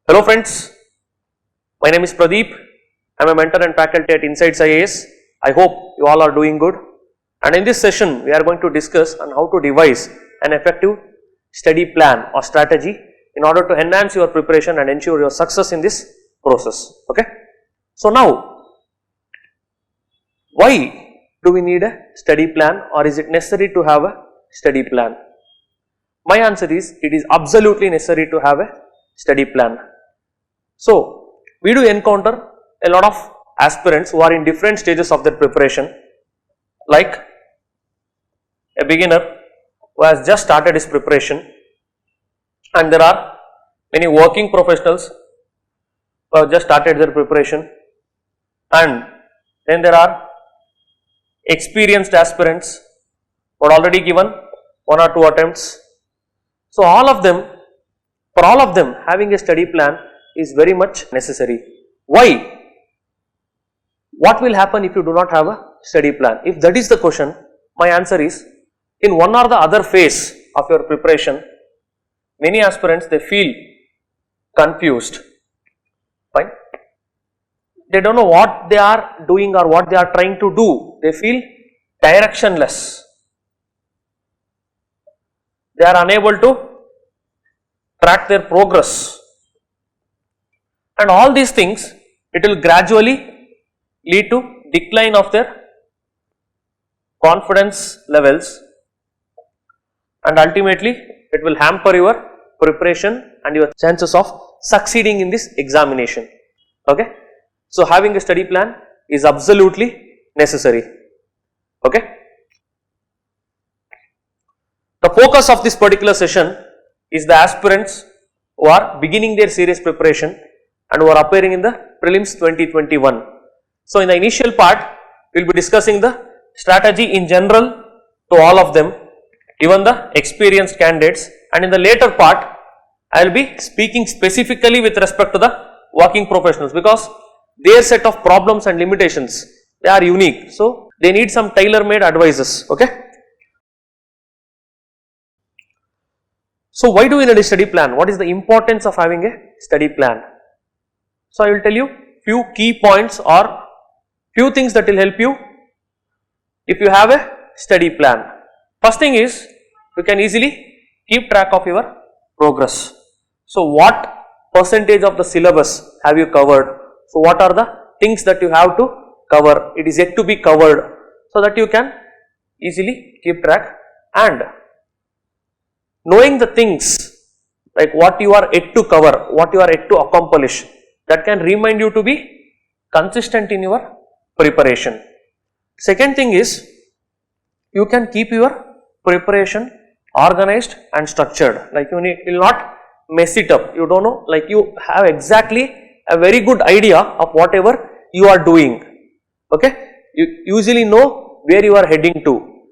Hello friends, my name is Pradeep. I am a mentor and faculty at Insights IAS. I hope you all are doing good. And in this session, we are going to discuss on how to devise an effective study plan or strategy in order to enhance your preparation and ensure your success in this process. Okay. So now, why do we need a study plan, or is it necessary to have a study plan? My answer is, it is absolutely necessary to have a study plan. So, we do encounter a lot of aspirants who are in different stages of their preparation, like a beginner who has just started his preparation, and there are many working professionals who have just started their preparation, and then there are experienced aspirants who are already given 1 or 2 attempts. So, for all of them, having a study plan is very much necessary. Why? What will happen if you do not have a study plan? If that is the question, my answer is, in one or the other phase of your preparation, many aspirants, they feel confused. Fine. They don't know what they are doing or what they are trying to do. They feel directionless. They are unable to track their progress. And all these things, it will gradually lead to decline of their confidence levels, and ultimately it will hamper your preparation and your chances of succeeding in this examination. Okay. So, having a study plan is absolutely necessary. Okay. The focus of this particular session is the aspirants who are beginning their serious preparation and who are appearing in the prelims 2021. So, in the initial part, we will be discussing the strategy in general to all of them, even the experienced candidates, and in the later part, I will be speaking specifically with respect to the working professionals, because their set of problems and limitations, they are unique. So, they need some tailor-made advices. Okay. So, why do we need a study plan? What is the importance of having a study plan? So, I will tell you few key points or few things that will help you if you have a study plan. First thing is, you can easily keep track of your progress. So, what percentage of the syllabus have you covered? So, what are the things that you have to cover? It is yet to be covered, so that you can easily keep track, and knowing the things like what you are yet to cover, what you are yet to accomplish, that can remind you to be consistent in your preparation. Second thing is, you can keep your preparation organized and structured. Like you will not mess it up. You don't know, like you have exactly a very good idea of whatever you are doing. Okay, you usually know where you are heading to.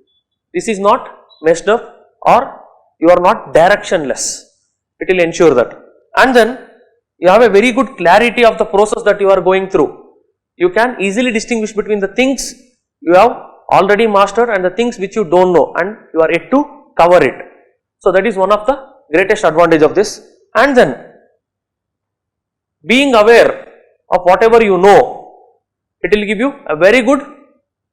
This is not messed up, or you are not directionless. It will ensure that. And then you have a very good clarity of the process that you are going through. You can easily distinguish between the things you have already mastered and the things which you don't know and you are yet to cover it. So, that is one of the greatest advantage of this. And then being aware of whatever you know, it will give you a very good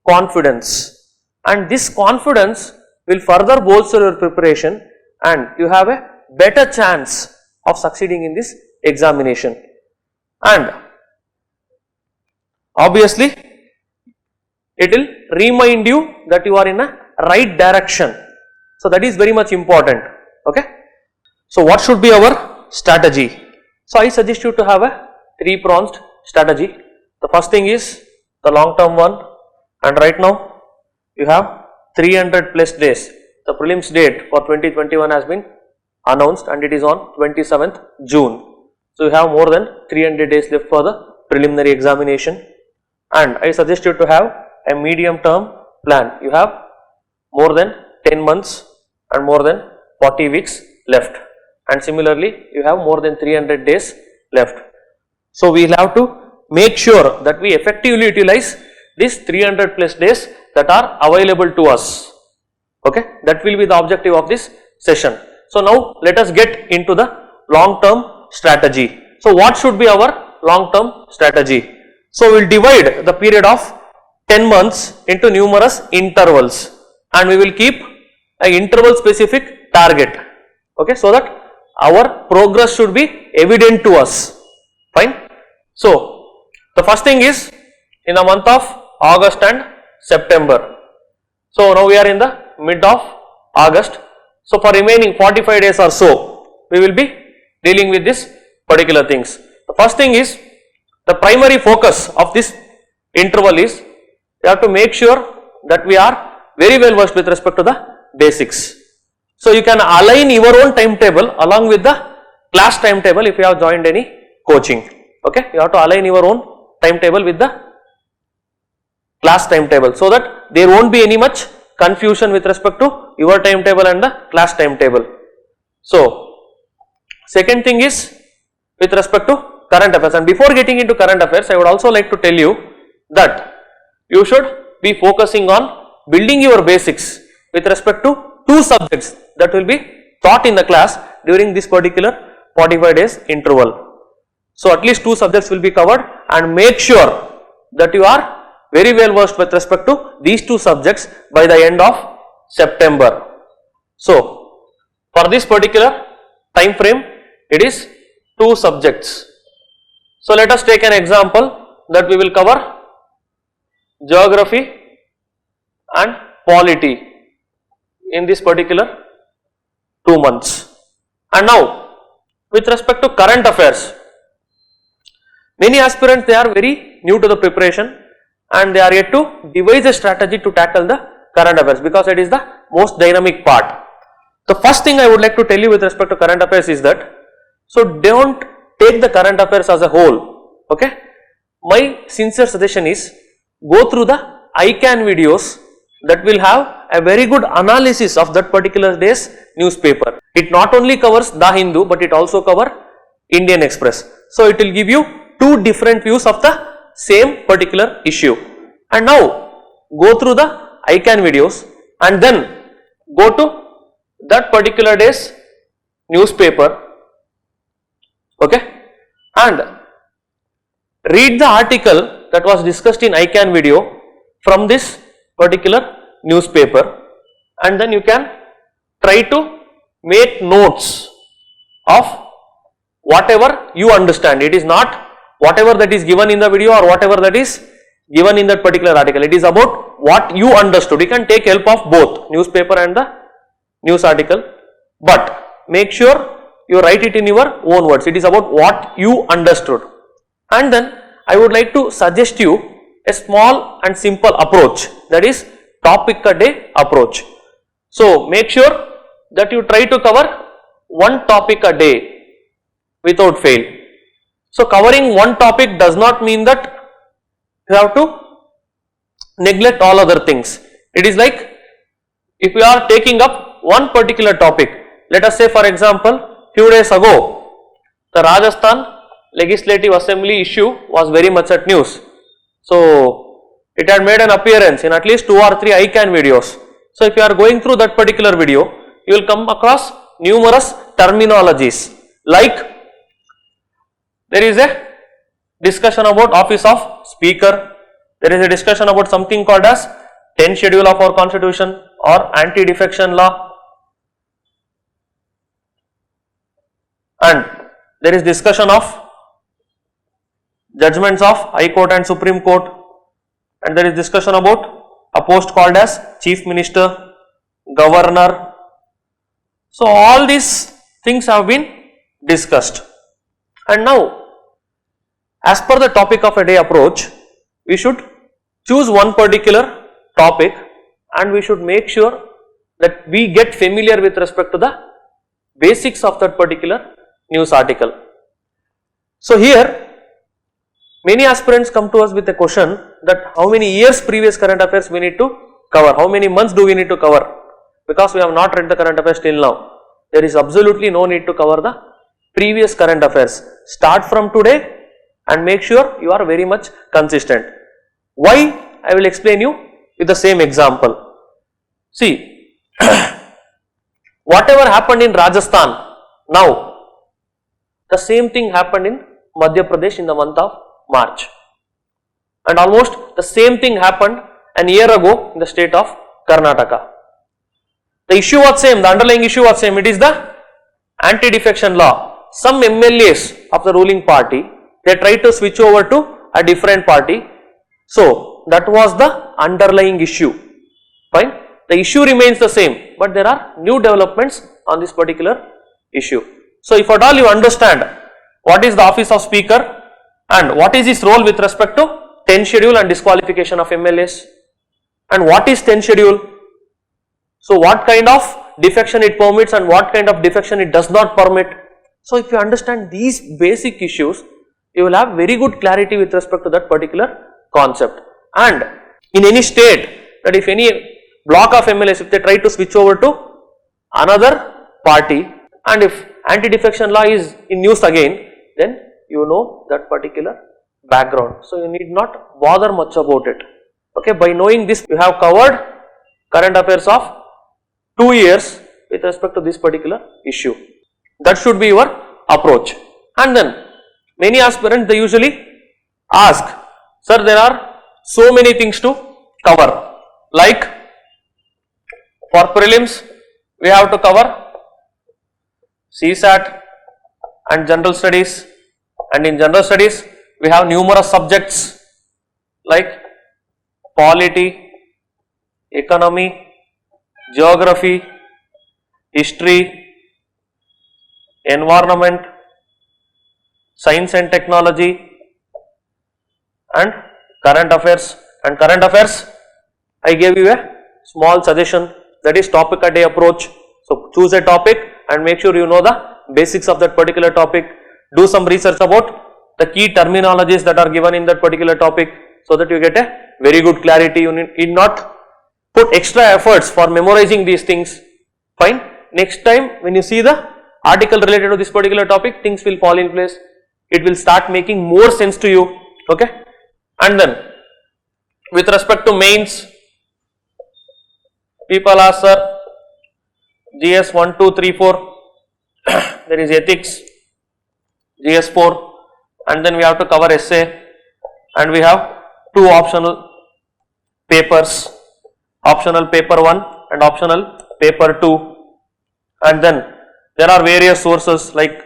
confidence, and this confidence will further bolster your preparation, and you have a better chance of succeeding in this examination. And obviously, it will remind you that you are in a right direction. So, that is very much important. Okay. So, what should be our strategy? So, I suggest you to have a 3-pronged strategy. The first thing is the long term one, and right now you have 300 plus days. The prelims date for 2021 has been announced, and it is on 27th June. So, you have more than 300 days left for the preliminary examination, and I suggest you to have a medium term plan. You have more than 10 months and more than 40 weeks left, and similarly you have more than 300 days left. So, we will have to make sure that we effectively utilize these 300 plus days that are available to us. Okay, that will be the objective of this session. So, now let us get into the long term strategy. So what should be our long term strategy? So we will divide the period of 10 months into numerous intervals and we will keep an interval specific target, okay, so that our progress should be evident to us, fine. So the first thing is in the month of August and September. So now we are in the mid of August. So for remaining 45 days or so, we will be dealing with this particular things. The first thing is the primary focus of this interval is you have to make sure that we are very well versed with respect to the basics. So you can align your own timetable along with the class timetable if you have joined any coaching. Okay, you have to align your own timetable with the class timetable so that there won't be any much confusion with respect to your timetable and the class timetable. So second thing is with respect to current affairs, and before getting into current affairs I would also like to tell you that you should be focusing on building your basics with respect to two subjects that will be taught in the class during this particular 45 days interval. So at least two subjects will be covered and make sure that you are very well versed with respect to these two subjects by the end of September. So for this particular time frame it is two subjects. So let us take an example that we will cover geography and polity in this particular 2 months. And now with respect to current affairs, many aspirants they are very new to the preparation and they are yet to devise a strategy to tackle the current affairs because it is the most dynamic part. The first thing I would like to tell you with respect to current affairs is that, so don't take the current affairs as a whole, okay. My sincere suggestion is go through the ICAN videos that will have a very good analysis of that particular day's newspaper. It not only covers The Hindu but it also covers Indian Express. So it will give you two different views of the same particular issue. And now go through the ICAN videos and then go to that particular day's newspaper, okay, and read the article that was discussed in ICAN video from this particular newspaper, and then you can try to make notes of whatever you understand. It is not whatever that is given in the video or whatever that is given in that particular article. It is about what you understood. You can take help of both newspaper and the news article, but make sure you write it in your own words. It is about what you understood. And then I would like to suggest you a small and simple approach, that is topic a day approach. So make sure that you try to cover one topic a day without fail. So covering one topic does not mean that you have to neglect all other things. It is like if you are taking up one particular topic, let us say for example, few days ago the Rajasthan Legislative Assembly issue was very much at news. So it had made an appearance in at least 2 or 3 ICAN videos. So if you are going through that particular video, you will come across numerous terminologies, like there is a discussion about office of speaker, there is a discussion about something called as 10th schedule of our constitution or anti-defection law, and there is discussion of judgments of High Court and Supreme Court, and there is discussion about a post called as Chief Minister, Governor. So all these things have been discussed, and now as per the topic of a day approach, we should choose one particular topic and we should make sure that we get familiar with respect to the basics of that particular news article. So here many aspirants come to us with a question that how many years previous current affairs we need to cover, how many months do we need to cover, because we have not read the current affairs till now. There is absolutely no need to cover the previous current affairs. Start from today and make sure you are very much consistent. Why? I will explain you with the same example. See, whatever happened in Rajasthan, now the same thing happened in Madhya Pradesh in the month of March. And almost the same thing happened an year ago in the state of Karnataka. The issue was same, the underlying issue was same, it is the anti-defection law. Some MLAs of the ruling party, they tried to switch over to a different party. So that was the underlying issue. Fine. The issue remains the same, but there are new developments on this particular issue. So if at all you understand what is the office of speaker and what is his role with respect to 10th schedule and disqualification of MLAs, and what is 10th schedule, so what kind of defection it permits and what kind of defection it does not permit. So if you understand these basic issues, you will have very good clarity with respect to that particular concept. And in any state, that if any block of MLAs, if they try to switch over to another party, and if anti-defection law is in use again, then you know that particular background. So you need not bother much about it. Okay, by knowing this, you have covered current affairs of 2 years with respect to this particular issue. That should be your approach. And then many aspirants, they usually ask, sir, there are so many things to cover. Like for prelims, we have to cover CSAT and general studies, and in general studies we have numerous subjects like polity, economy, geography, history, environment, science and technology, and current affairs. And current affairs, I gave you a small suggestion, that is topic a day approach. So choose a topic and make sure you know the basics of that particular topic. Do some research about the key terminologies that are given in that particular topic, so that you get a very good clarity. You need not put extra efforts for memorizing these things. Fine. Next time when you see the article related to this particular topic, things will fall in place. It will start making more sense to you. Okay. And then with respect to mains, people ask, sir, GS 1, 2, 3, 4, there is ethics, GS 4, and then we have to cover essay, and we have 2 optional papers, optional paper 1 and optional paper 2, and then there are various sources like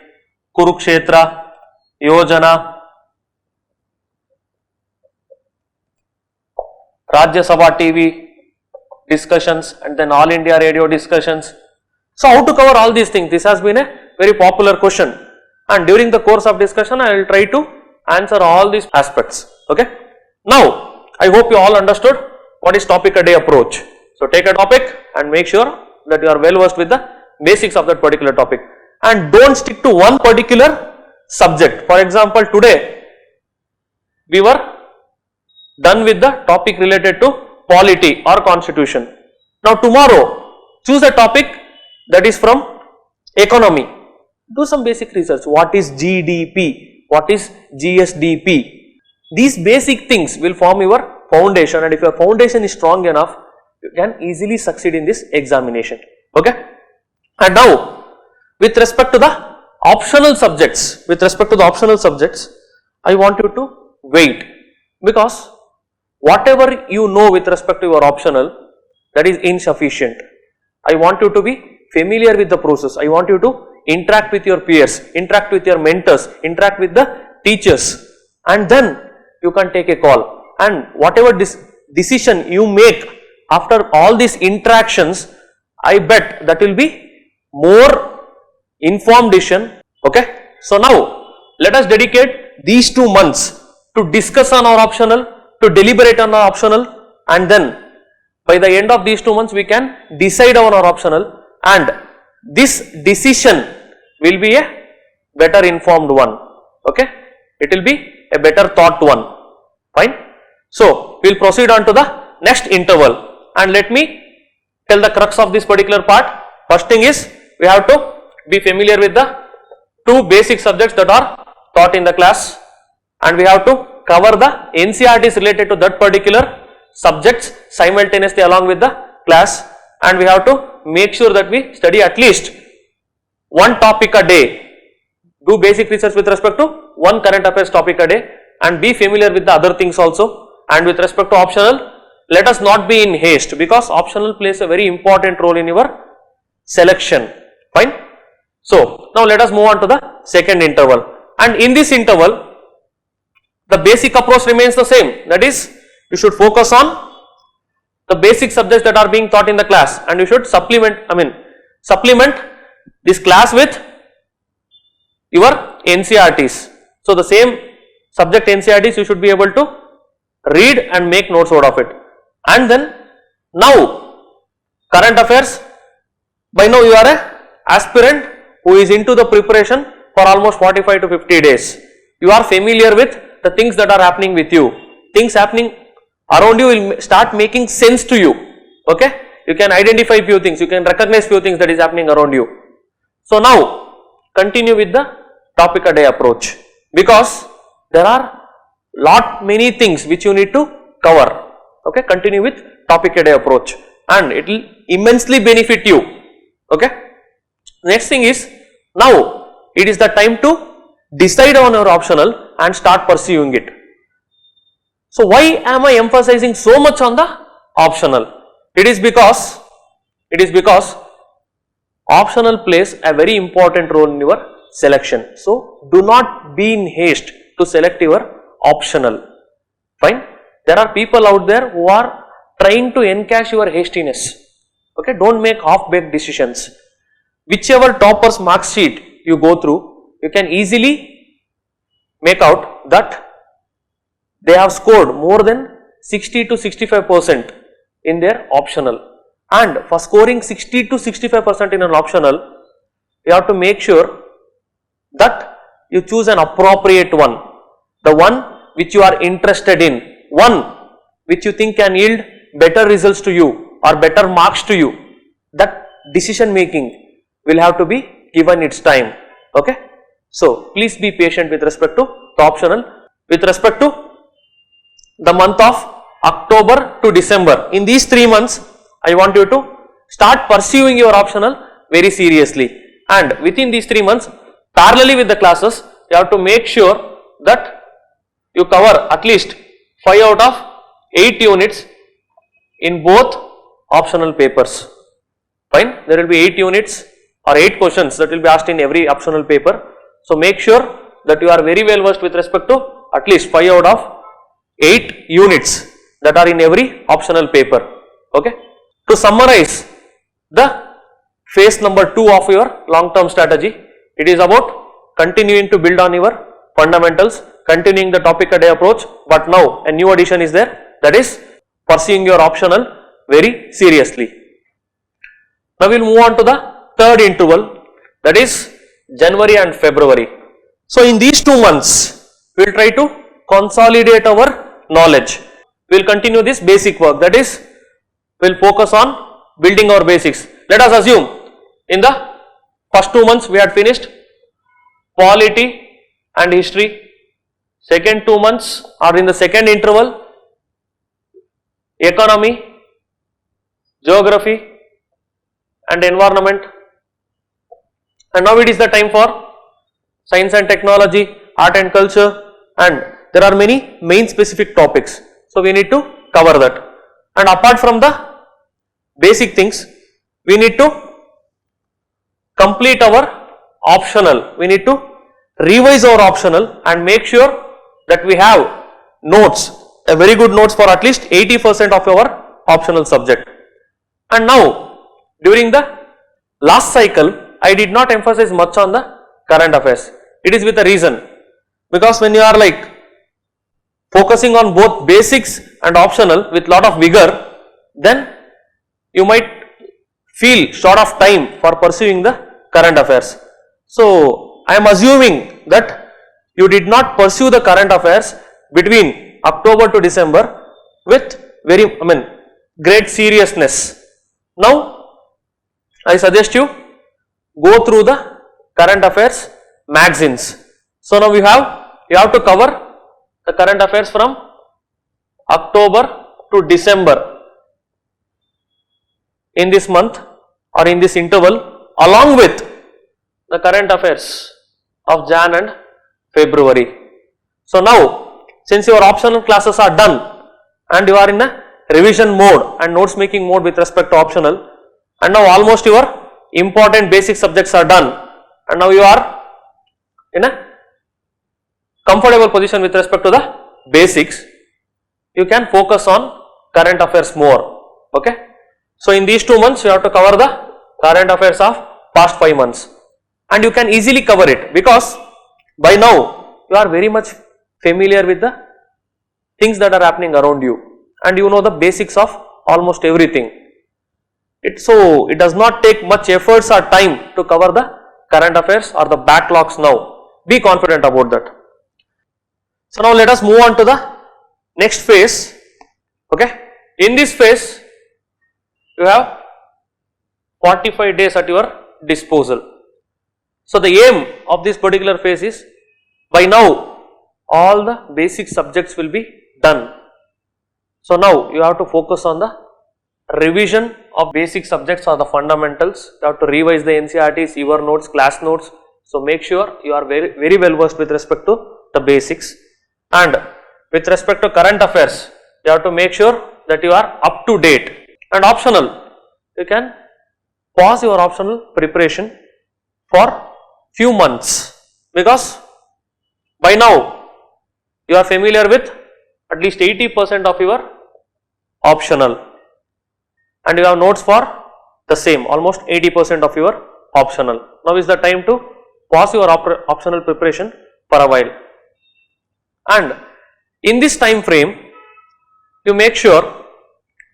Kurukshetra, Yojana, Rajya Sabha TV discussions, and then All India Radio discussions. So how to cover all these things? This has been a very popular question, and during the course of discussion I will try to answer all these aspects. Okay. Now I hope you all understood what is topic a day approach. So take a topic and make sure that you are well versed with the basics of that particular topic, and don't stick to one particular subject. For example, today we were done with the topic related to polity or constitution. Now tomorrow choose a topic that is from economy. Do some basic research. What is GDP? What is GSDP? These basic things will form your foundation, and if your foundation is strong enough, you can easily succeed in this examination. Okay. And now with respect to the optional subjects, I want you to wait, because whatever you know with respect to your optional, that is insufficient. I want you to be familiar with the process. I want you to interact with your peers, interact with your mentors, interact with the teachers, and then you can take a call. And whatever decision you make after all these interactions, I bet that will be more informed decision. Okay. So now let us dedicate these 2 months to discuss on our optional, to deliberate on our optional, and then by the end of these 2 months we can decide on our optional, and this decision will be a better informed one. Okay. It will be a better thought one. Fine. So we will proceed on to the next interval, and let me tell the crux of this particular part. First thing is, we have to be familiar with the 2 basic subjects that are taught in the class, and we have to cover the NCERTs related to that particular subjects simultaneously along with the class, and we have to make sure that we study at least one topic a day. Do basic research with respect to one current affairs topic a day and be familiar with the other things also. And with respect to optional, let us not be in haste because optional plays a very important role in your selection. Fine. So now let us move on to the second interval, and in this interval the basic approach remains the same, that is you should focus on the basic subjects that are being taught in the class and you should supplement this class with your NCERTs. So the same subject NCERTs you should be able to read and make notes out of it. And then now current affairs, by now you are a aspirant who is into the preparation for almost 45 to 50 days. You are familiar with the things that are happening with you. Things happening around you will start making sense to you. Okay, you can identify few things, you can recognize few things that is happening around you. So now continue with the topic a day approach because there are many things which you need to cover. Okay, continue with topic a day approach and it will immensely benefit you. Okay, next thing is now it is the time to decide on your optional and start pursuing it. So why am I emphasizing so much on the optional? It is because optional plays a very important role in your selection. So do not be in haste to select your optional. Fine. There are people out there who are trying to encash your hastiness. Okay, don't make half-baked decisions. Whichever topper's mark sheet you go through, you can easily make out that they have scored more than 60 to 65% in their optional. And for scoring 60 to 65% in an optional, you have to make sure that you choose an appropriate one, the one which you are interested in, one which you think can yield better results to you or better marks to you. That decision making will have to be given its time. Okay, so please be patient with respect to the optional. With respect to the month of October to December, in these 3 months I want you to start pursuing your optional very seriously, and within these 3 months parallelly with the classes you have to make sure that you cover at least 5 out of 8 units in both optional papers. Fine, there will be 8 units or 8 questions that will be asked in every optional paper. So make sure that you are very well versed with respect to at least 5 out of 8 units that are in every optional paper. Okay. To summarize the phase number 2 of your long term strategy, it is about continuing to build on your fundamentals, continuing the topic a day approach, but now a new addition is there, that is pursuing your optional very seriously. Now we will move on to the third interval, that is January and February. So in these 2 months we will try to consolidate our knowledge. We will continue this basic work, that is we will focus on building our basics. Let us assume in the first 2 months we had finished polity and history, second 2 months or in the second interval economy, geography and environment, and now it is the time for science and technology, art and culture, and there are many main specific topics. So we need to cover that, and apart from the basic things we need to complete our optional, we need to revise our optional and make sure that we have notes, a very good notes for at least 80% of our optional subject. And now during the last cycle I did not emphasize much on the current affairs. It is with a reason, because when you are like focusing on both basics and optional with lot of vigor, then you might feel short of time for pursuing the current affairs. So I am assuming that you did not pursue the current affairs between October to December with great seriousness. Now I suggest you go through the current affairs magazines. So now you have to cover the current affairs from October to December in this month or in this interval, along with the current affairs of Jan and February. So now, since your optional classes are done and you are in a revision mode and notes making mode with respect to optional, and now almost your important basic subjects are done, and now you are in a comfortable position with respect to the basics, you can focus on current affairs more. Okay. So in these 2 months you have to cover the current affairs of past 5 months, and you can easily cover it because by now you are very much familiar with the things that are happening around you and you know the basics of almost everything. So it does not take much efforts or time to cover the current affairs or the backlogs now. Be confident about that. So now let us move on to the next phase. Okay. In this phase you have 45 days at your disposal. So the aim of this particular phase is, by now all the basic subjects will be done. So now you have to focus on the revision of basic subjects or the fundamentals. You have to revise the NCERTs, your notes, class notes. So make sure you are very well versed with respect to the basics, and with respect to current affairs you have to make sure that you are up to date. And optional, you can pause your optional preparation for few months because by now you are familiar with at least 80% of your optional and you have notes for the same, almost 80% of your optional. Now is the time to pause your optional preparation for a while, and in this time frame you make sure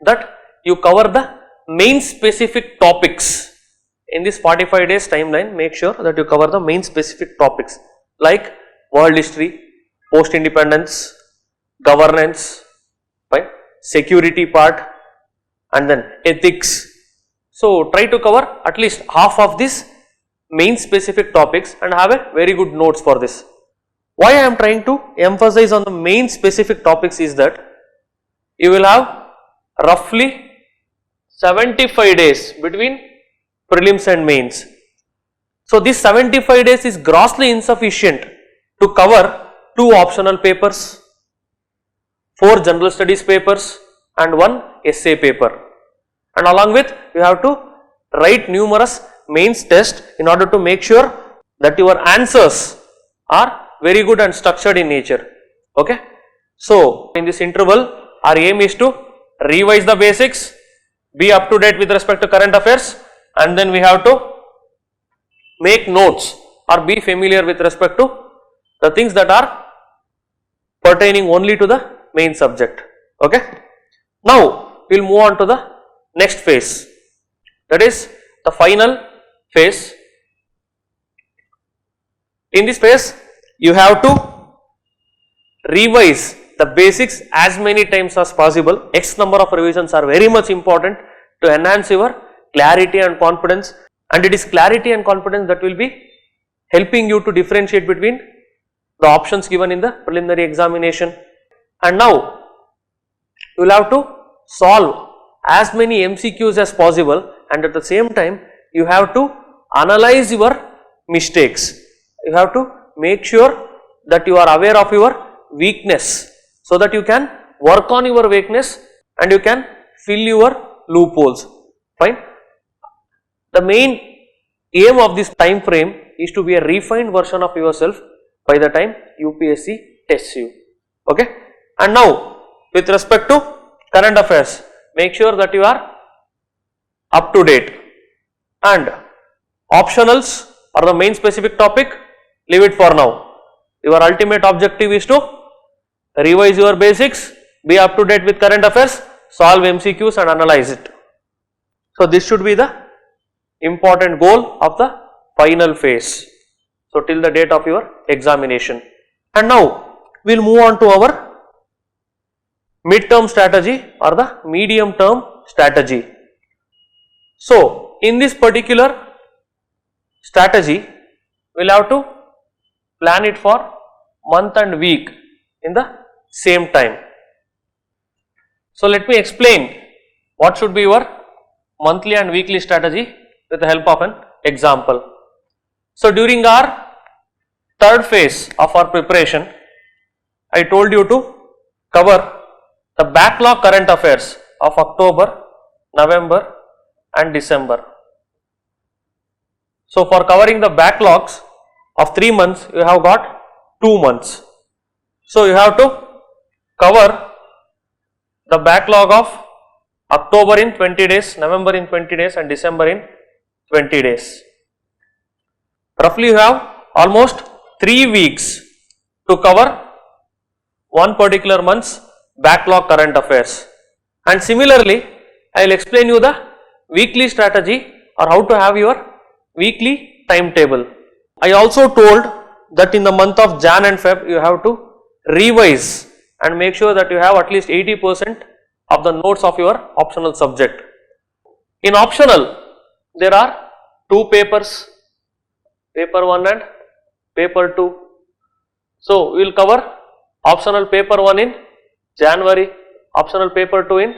that you cover the main specific topics. In this 45 days timeline, make sure that you cover the main specific topics like world history, post independence, governance, right, security part, and then ethics. So try to cover at least half of these main specific topics and have a very good notes for this. Why I am trying to emphasize on the main specific topics is that you will have roughly 75 days between prelims and mains. So this 75 days is grossly insufficient to cover 2 optional papers, 4 general studies papers and 1 essay paper, and along with you have to write numerous mains tests in order to make sure that your answers are very good and structured in nature. Okay. So in this interval our aim is to revise the basics, be up to date with respect to current affairs, and then we have to make notes or be familiar with respect to the things that are pertaining only to the main subject. Okay. Now we will move on to the next phase, that is the final phase. In this phase you have to revise the basics as many times as possible. X number of revisions are very much important to enhance your clarity and confidence, and it is clarity and confidence that will be helping you to differentiate between the options given in the preliminary examination. And now you will have to solve as many MCQs as possible, and at the same time you have to analyze your mistakes. You have to make sure that you are aware of your weakness so that you can work on your weakness and you can fill your loopholes. Fine. The main aim of this time frame is to be a refined version of yourself by the time UPSC tests you. Okay. And now with respect to current affairs, make sure that you are up to date, and optionals or the main specific topic, leave it for now. Your ultimate objective is to revise your basics, be up to date with current affairs, solve MCQs and analyze it. So this should be the important goal of the final phase. So till the date of your examination. And now we will move on to our mid-term strategy or the medium term strategy. So in this particular strategy we will have to plan it for month and week in the same time. So let me explain what should be your monthly and weekly strategy with the help of an example. So during our third phase of our preparation, I told you to cover the backlog current affairs of October, November and December. So for covering the backlogs of 3 months, you have got 2 months. So you have to cover the backlog of October in 20 days, November in 20 days and December in 20 days. Roughly you have almost 3 weeks to cover one particular month's backlog current affairs. And similarly, I will explain you the weekly strategy or how to have your weekly timetable. I also told that in the month of Jan and Feb you have to revise and make sure that you have at least 80% of the notes of your optional subject. In optional, there are 2 papers, paper 1 and paper 2. So we will cover optional paper 1 in January, optional paper 2 in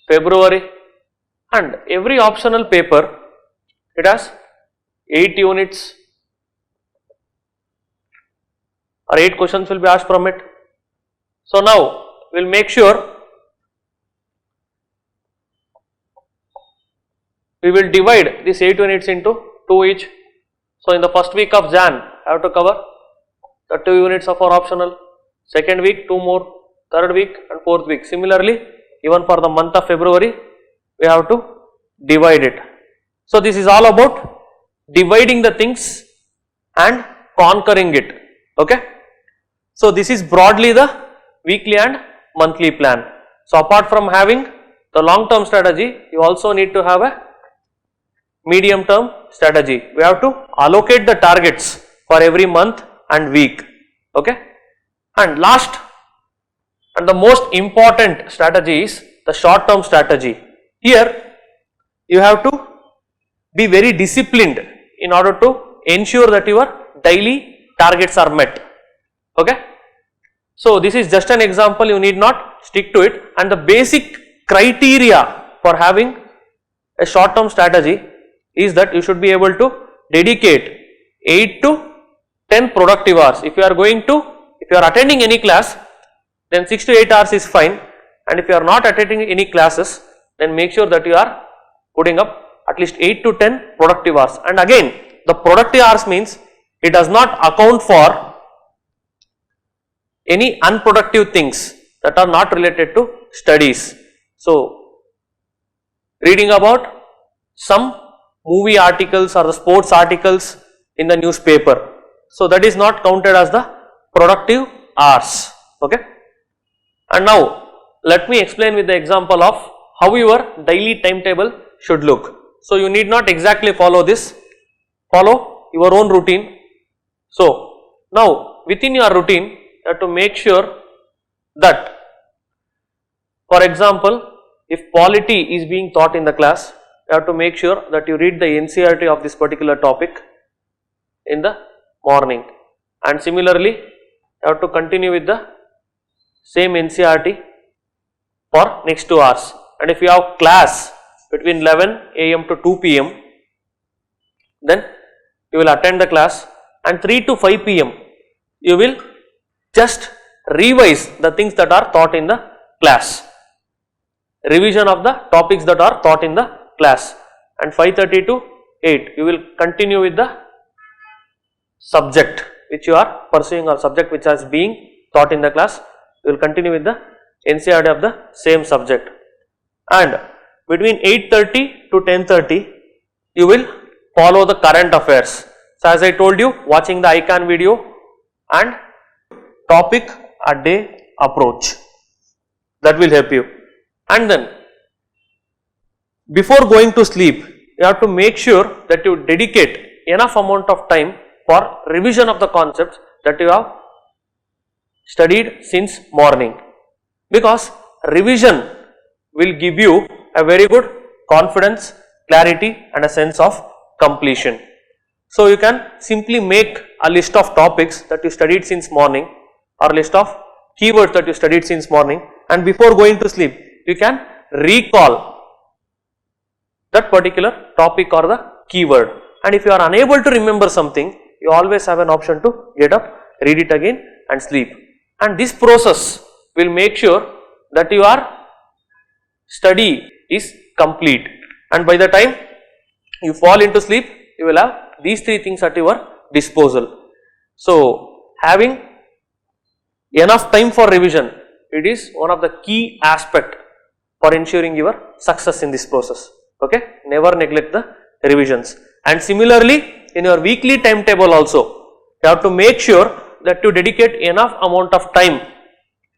February, and every optional paper, it has 8 units or 8 questions will be asked from it. So now we will make sure we will divide these 8 units into 2 each. So in the first week of Jan, I have to cover the 2 units of our optional, second week 2 more, third week and fourth week. Similarly, even for the month of February, we have to divide it. So this is all about dividing the things and conquering it. Okay. So this is broadly the weekly and monthly plan. So apart from having the long term strategy, you also need to have a medium term strategy. We have to allocate the targets for every month and week. Okay. And last and the most important strategy is the short term strategy. Here you have to be very disciplined in order to ensure that your daily targets are met. Okay. So this is just an example, you need not stick to it, and the basic criteria for having a short term strategy is that you should be able to dedicate 8 to 10 productive hours. If you are attending any class, then 6 to 8 hours is fine, and if you are not attending any classes, then make sure that you are putting up at least 8 to 10 productive hours. And again, the productive hours means it does not account for any unproductive things that are not related to studies. So reading about some movie articles or the sports articles in the newspaper, so that is not counted as the productive hours. Okay. And now let me explain with the example of how your daily timetable should look. So you need not exactly follow this, follow your own routine. So now within your routine, you have to make sure that, for example, if polity is being taught in the class, you have to make sure that you read the NCERT of this particular topic in the morning, and similarly you have to continue with the same NCERT for next 2 hours. And if you have class between 11 AM to 2 PM, then you will attend the class, and 3 to 5 PM you will just revise the things that are taught in the class, revision of the topics that are taught in the class, and 5:30 to 8 you will continue with the subject which you are pursuing or subject which is being taught in the class. You will continue with the NCERT of the same subject, and between 8:30 to 10:30 you will follow the current affairs. So as I told you, watching the ICANN video and topic a day approach, that will help you. And then before going to sleep, you have to make sure that you dedicate enough amount of time for revision of the concepts that you have studied since morning, because revision will give you a very good confidence, clarity and a sense of completion. So you can simply make a list of topics that you studied since morning, or list of keywords that you studied since morning, and before going to sleep you can recall that particular topic or the keyword. And if you are unable to remember something, you always have an option to get up, read it again and sleep. And this process will make sure that your study is complete, and by the time you fall into sleep, you will have these three things at your disposal. So, having enough time for revision, it is one of the key aspect for ensuring your success in this process. Okay, never neglect the revisions. And similarly, in your weekly timetable also, you have to make sure that you dedicate enough amount of time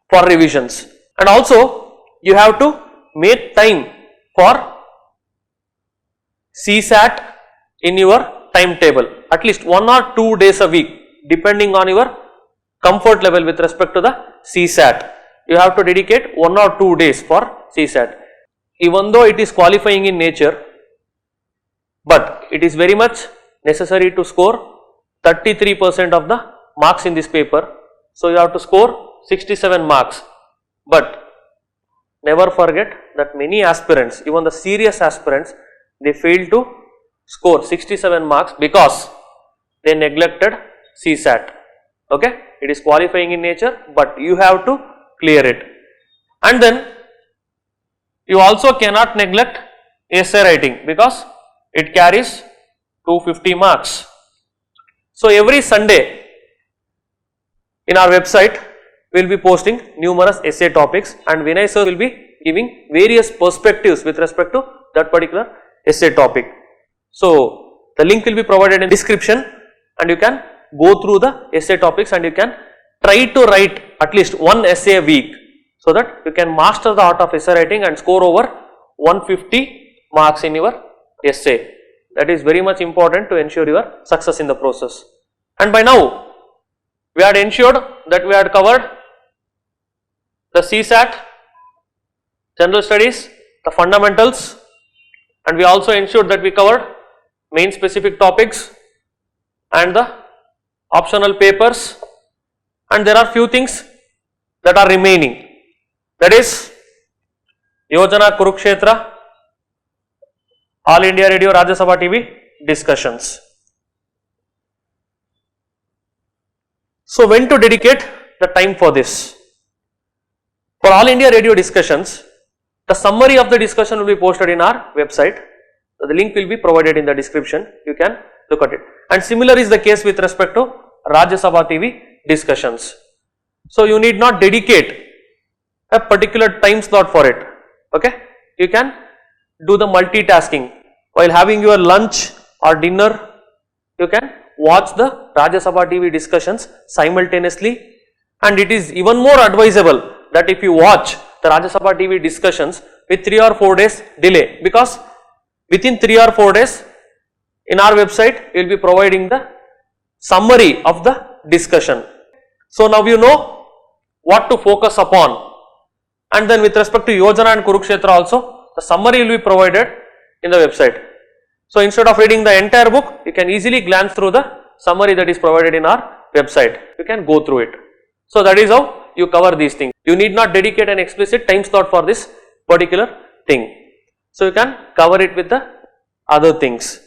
for revisions, and also you have to make time for CSAT in your timetable, at least 1 or 2 days a week, depending on your comfort level with respect to the CSAT. You have to dedicate 1 or 2 days for CSAT. Even though it is qualifying in nature, but it is very much necessary to score 33% of the marks in this paper. So, you have to score 67 marks, but never forget that many aspirants, even the serious aspirants, they fail to score 67 marks because they neglected CSAT. Okay, it is qualifying in nature, but you have to clear it. And then you also cannot neglect essay writing because it carries 250 marks. So, every Sunday in our website we will be posting numerous essay topics, and Vinay sir will be giving various perspectives with respect to that particular essay topic. So, the link will be provided in description, and you can go through the essay topics and you can try to write at least one essay a week, so that you can master the art of essay writing and score over 150 marks in your essay. That is very much important to ensure your success in the process. And by now, we had ensured that we had covered the CSAT, general studies, the fundamentals, and we also ensured that we covered main specific topics and the optional papers, and there are few things that are remaining, that is Yojana Kurukshetra, All India Radio Rajya Sabha TV discussions. So, when to dedicate the time for this? For All India Radio discussions, the summary of the discussion will be posted in our website. The link will be provided in the description, you can look at it. And similar is the case with respect to Rajya Sabha TV discussions. So, you need not dedicate a particular time slot for it. Okay, you can do the multitasking while having your lunch or dinner. You can watch the Rajya Sabha TV discussions simultaneously, and it is even more advisable that if you watch the Rajya Sabha TV discussions with 3 or 4 days delay, because within 3 or 4 days in our website we will be providing the summary of the discussion. So, now you know what to focus upon, and then with respect to Yojana and Kurukshetra also, the summary will be provided in the website. So, instead of reading the entire book, you can easily glance through the summary that is provided in our website. You can go through it. So, that is how you cover these things. You need not dedicate an explicit time slot for this particular thing. So, you can cover it with the other things,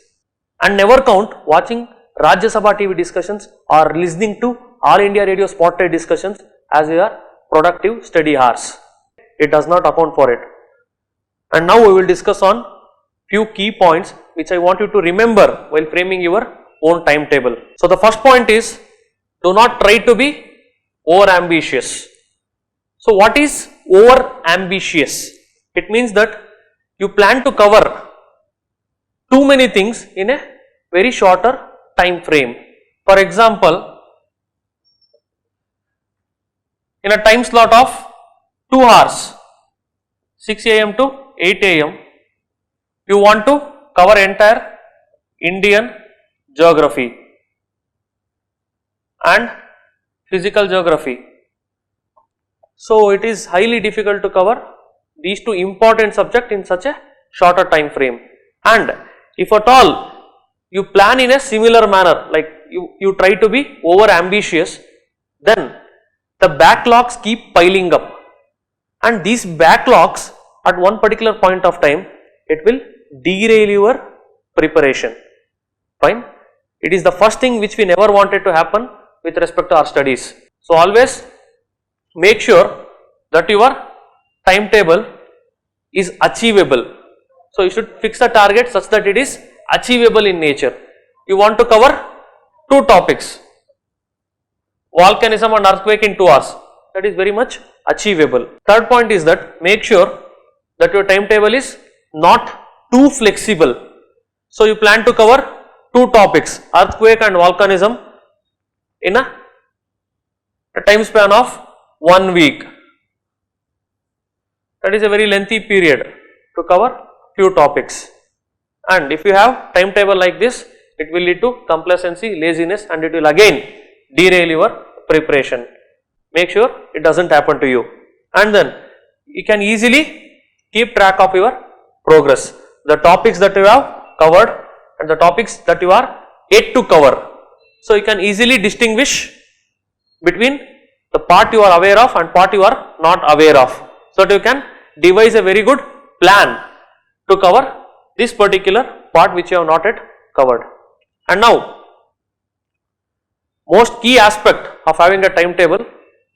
and never count watching Rajya Sabha TV discussions or listening to All India Radio Spotlight discussions as your productive study hours. It does not account for it. And now we will discuss on few key points which I want you to remember while framing your own timetable. So, the first point is, do not try to be over ambitious. So, what is over ambitious? It means that you plan to cover too many things in a very shorter time frame. For example, in a time slot of 2 hours, 6 AM to 8 AM, you want to cover entire Indian geography and physical geography. So, it is highly difficult to cover these two important subjects in such a shorter time frame. And if at all you plan in a similar manner, like you try to be over ambitious, then the backlogs keep piling up, and these backlogs at one particular point of time, it will derail your preparation. Fine. It is the first thing which we never wanted to happen with respect to our studies. So always make sure that your timetable is achievable. So you should fix a target such that it is achievable in nature. You want to cover 2 topics, volcanism and earthquake in 2 hours. That is very much achievable. Third point is that make sure that your timetable is not too flexible. So you plan to cover 2 topics, earthquake and volcanism, in a time span of 1 week. That is a very lengthy period to cover few topics. And if you have timetable like this, it will lead to complacency, laziness, and it will again derail your preparation. Make sure it doesn't happen to you. And then you can easily keep track of your progress, the topics that you have covered and the topics that you are yet to cover. So you can easily distinguish between the part you are aware of and part you are not aware of, so that you can devise a very good plan to cover this particular part which you have not yet covered. And now, most key aspect of having a timetable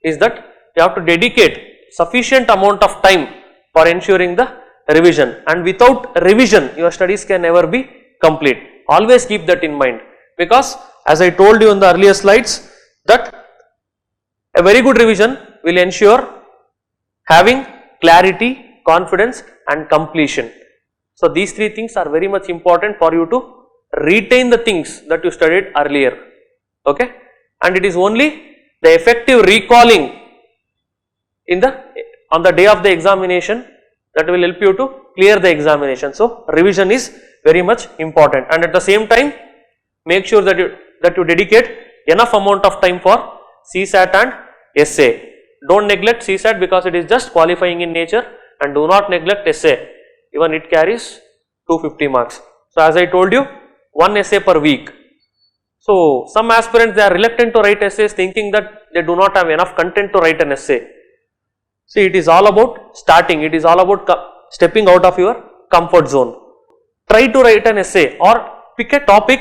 is that you have to dedicate sufficient amount of time for ensuring the revision, and without revision your studies can never be complete. Always keep that in mind, because as I told you in the earlier slides that a very good revision will ensure having clarity, confidence and completion. So these 3 things are very much important for you to retain the things that you studied earlier, okay, and it is only the effective recalling on the day of the examination that will help you to clear the examination. So revision is very much important, and at the same time make sure that you dedicate enough amount of time for CSAT and essay. Don't neglect CSAT because it is just qualifying in nature, and do not neglect essay, even it carries 250 marks. So as I told you, 1 essay per week. So some aspirants, they are reluctant to write essays, thinking that they do not have enough content to write an essay. See, it is all about starting, it is all about stepping out of your comfort zone. Try to write an essay or pick a topic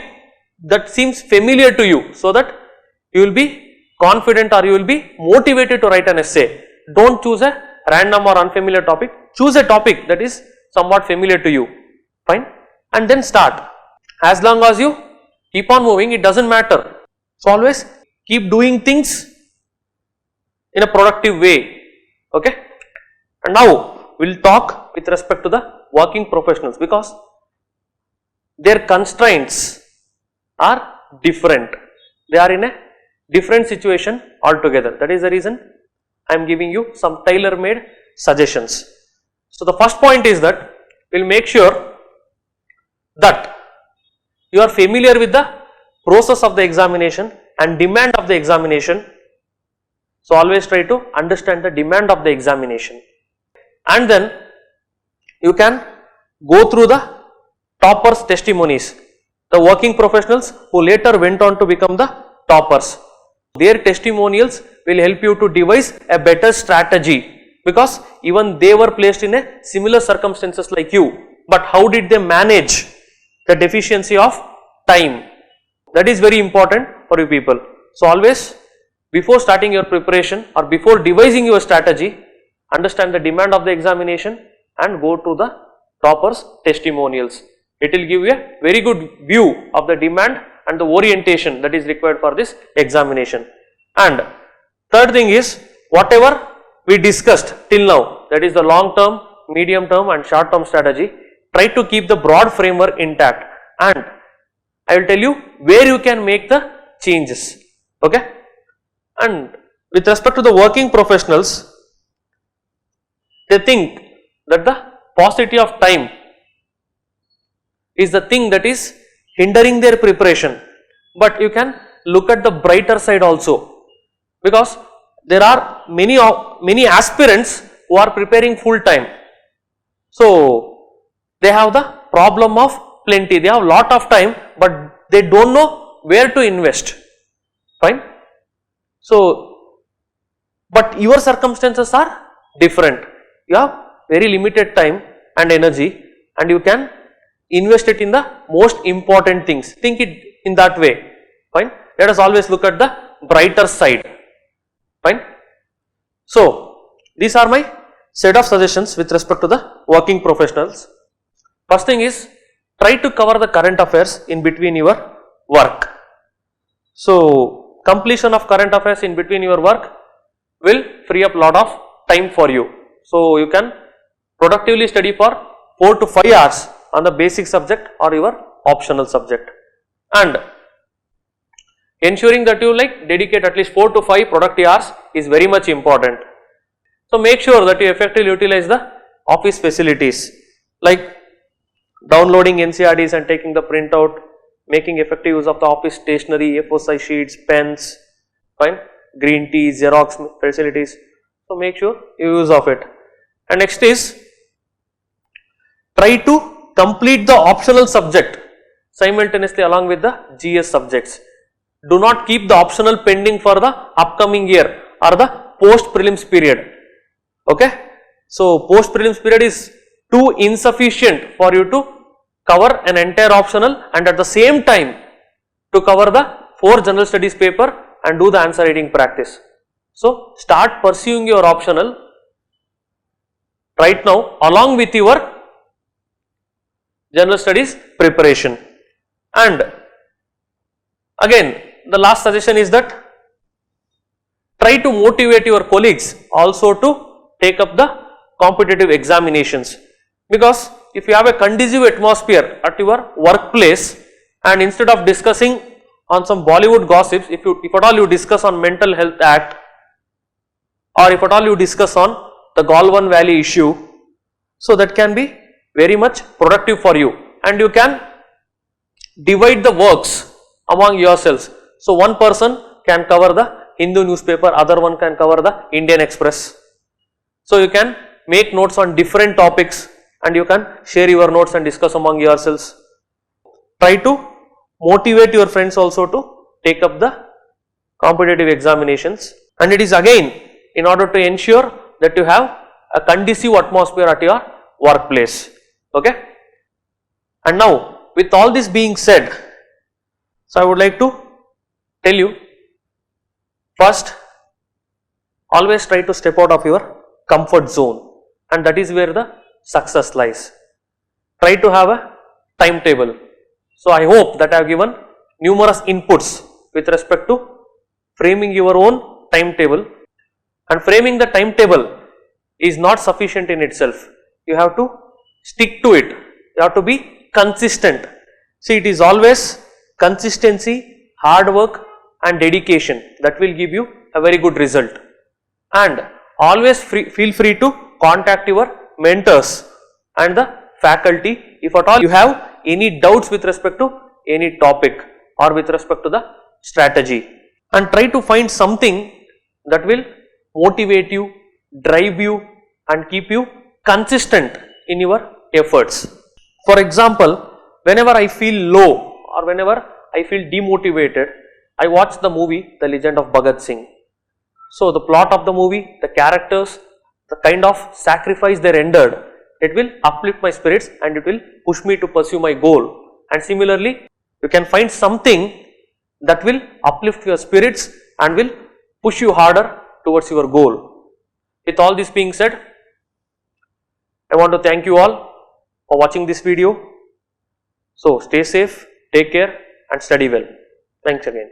that seems familiar to you, so that you will be confident or you will be motivated to write an essay. Don't choose a random or unfamiliar topic, choose a topic that is somewhat familiar to you, fine, and then start. As long as you keep on moving, it doesn't matter. So always keep doing things in a productive way, okay. And now we will talk with respect to the working professionals, because their constraints are different. They are in a different situation altogether. That is the reason I am giving you some tailor-made suggestions. So the first point is that we will make sure that you are familiar with the process of the examination and demand of the examination. So always try to understand the demand of the examination, and then you can go through the toppers' testimonies, the working professionals who later went on to become the toppers. Their testimonials will help you to devise a better strategy, because even they were placed in a similar circumstances like you, but how did they manage the deficiency of time? That is very important for you people. So always, before starting your preparation or before devising your strategy, understand the demand of the examination and go to the toppers' testimonials. It will give you a very good view of the demand and the orientation that is required for this examination. And third thing is, whatever we discussed till now, that is the long term, medium term and short term strategy, try to keep the broad framework intact, and I will tell you where you can make the changes, okay. And with respect to the working professionals, they think that the paucity of time is the thing that is hindering their preparation, but you can look at the brighter side also, because there are many aspirants who are preparing full time. So they have the problem of plenty, they have lot of time, but they don't know where to invest, fine. So, but your circumstances are different. You have very limited time and energy, and you can invest it in the most important things. Think it in that way. Fine. Let us always look at the brighter side. Fine. So, these are my set of suggestions with respect to the working professionals. First thing is, try to cover the current affairs in between your work. So, completion of current affairs in between your work will free up lot of time for you. So, you can productively study for 4 to 5 hours on the basic subject or your optional subject, and ensuring that you dedicate at least 4 to 5 productive hours is very much important. So, make sure that you effectively utilize the office facilities like downloading NCRTs and taking the printout, making effective use of the office stationery, A4 size sheets, pens, fine, green tea, Xerox facilities. So, make sure you use of it. And next is, try to complete the optional subject simultaneously along with the GS subjects. Do not keep the optional pending for the upcoming year or the post prelims period. Okay. So, post prelims period is too insufficient for you to cover an entire optional and at the same time to cover the 4 general studies paper and do the answer writing practice. So, start pursuing your optional right now along with your general studies preparation. And again, the last suggestion is that try to motivate your colleagues also to take up the competitive examinations, because if you have a conducive atmosphere at your workplace and instead of discussing on some Bollywood gossips, if at all you discuss on Mental Health Act, or if at all you discuss on the Galwan Valley issue, so that can be very much productive for you, and you can divide the works among yourselves. So, one person can cover the Hindu newspaper, other one can cover the Indian Express. So, you can make notes on different topics and you can share your notes and discuss among yourselves. Try to motivate your friends also to take up the competitive examinations, and it is again in order to ensure that you have a conducive atmosphere at your workplace. Okay. And now, with all this being said, so I would like to tell you, first, always try to step out of your comfort zone, and that is where the success lies. Try to have a timetable. So, I hope that I have given numerous inputs with respect to framing your own timetable, and framing the timetable is not sufficient in itself. You have to stick to it. You have to be consistent. See, it is always consistency, hard work and dedication that will give you a very good result. And always feel free to contact your mentors and the faculty if at all you have any doubts with respect to any topic or with respect to the strategy, and try to find something that will motivate you, drive you and keep you consistent in your efforts. For example, whenever I feel low or whenever I feel demotivated, I watch the movie The Legend of Bhagat Singh. So, the plot of the movie, the characters, the kind of sacrifice they rendered, it will uplift my spirits and it will push me to pursue my goal. And similarly, you can find something that will uplift your spirits and will push you harder towards your goal. With all this being said, I want to thank you all for watching this video. So, stay safe, take care and study well. Thanks again.